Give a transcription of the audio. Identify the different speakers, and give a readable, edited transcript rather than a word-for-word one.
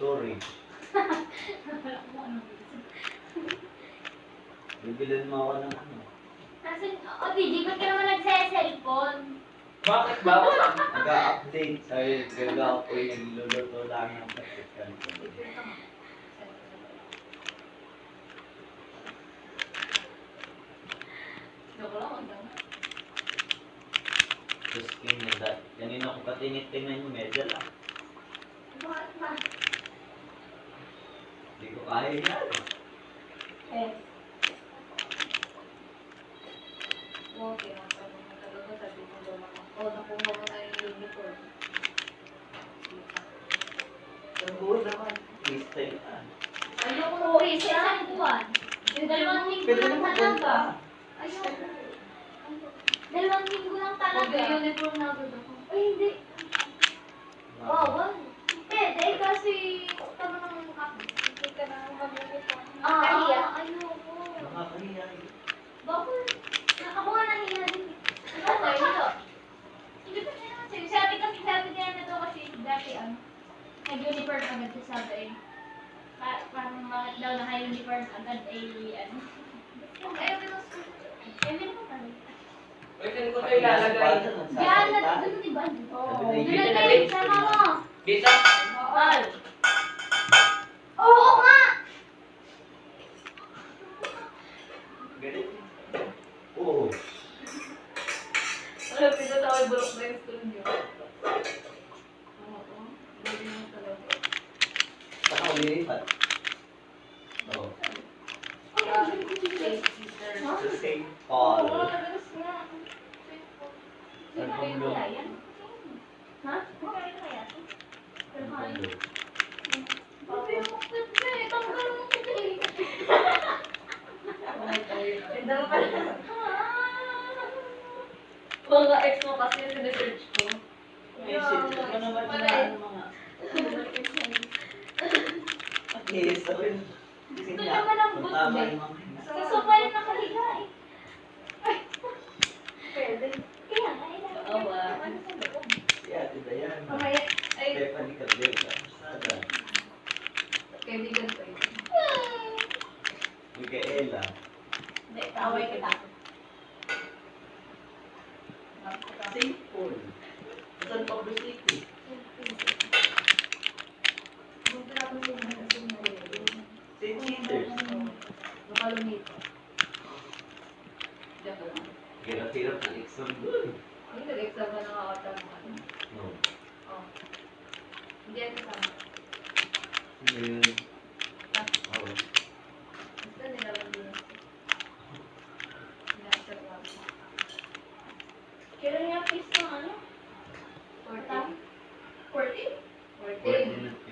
Speaker 1: storage. Bibilan mo ako ng ano.
Speaker 2: Nasaan, di ba't ka naman nagsa-cellphone?
Speaker 3: Bakit ba?
Speaker 1: Nag-update. Sabi, ganda ako yung nagluluto lang ng pagkakan.
Speaker 2: Joke lang, wag lang.
Speaker 1: Tapos kinyan, kanina ko pa tinitingnan yung medal ah.
Speaker 2: Bakit ba?
Speaker 1: Hindi ko kaya yan.
Speaker 2: Okay, talaga sabi mo daw ako. Nakuha mo na yung uniform.
Speaker 1: Sabuhan naman. Freestyle ka.
Speaker 2: Ayoko na sa isang buwan. Yung 2 linggo
Speaker 1: Pwede
Speaker 2: lang
Speaker 1: naman
Speaker 2: talaga.
Speaker 1: ganun.
Speaker 2: Ayoko. 2 linggo lang talaga. Mag-uniform na agad ako. Ay, hindi. Bawal. Pwede, kasi tama nang hindi ka na mag-uniform. Ayoko.
Speaker 1: Nakakahiya yun.
Speaker 2: Bakit? Ako nga nahiya din. Okay, ito. Hindi pa siya naman sa'yo. Sabi kaya na to kasi dati nag-uniform agad siya sabi eh. Parang bakit daw naka-uniform agad ay ano. Ayaw ko ng school. Hindi mo pa rin.
Speaker 3: Pwede ko ito ilalagay.
Speaker 2: Diyan, doon di ba?
Speaker 1: Oo.
Speaker 2: Nilagay, sama mo.
Speaker 3: Dito?
Speaker 2: Oo nga!
Speaker 1: Galit. Oo.
Speaker 2: Alam, pinatawag bulok na yung school niyo. Oo. Hindi mo talaga.
Speaker 1: Saka ulilipat. Oo. Sa St. Paul. Saan pang lo?
Speaker 2: Ha? Mga ex mo kasi yung sinesearch ko.
Speaker 1: Isip ko naman na mga... Yes, ako yun. Kasi
Speaker 2: Ito
Speaker 1: nga,
Speaker 2: naman ang
Speaker 1: kung
Speaker 2: good
Speaker 1: tama
Speaker 2: day.
Speaker 1: yung mga
Speaker 2: Sa sofa yung nakahiga eh. Pwede. Kaya nga,
Speaker 1: Oo,
Speaker 2: ano sa loob?
Speaker 1: si Ate Diana.
Speaker 2: Mamaya, ay,
Speaker 1: Stephanie Cabrera. Sada.
Speaker 2: kaibigan ko yun.
Speaker 1: Micaela.
Speaker 2: Hindi, tawag kita.
Speaker 1: St. Paul. San Pablo City. St. Peter's.
Speaker 2: Nakalumito. Diyan lang.
Speaker 1: Hirap-hirap ng exam doon.
Speaker 2: Hindi, nag-exam ka na ako ano.
Speaker 1: No.
Speaker 2: Oh. Hindi yan kasama.
Speaker 1: Yun. Oo.
Speaker 2: Basta nilalang din. Nilalang lang. Kailan yung fees ng ano? 40? 40? 40.
Speaker 1: 14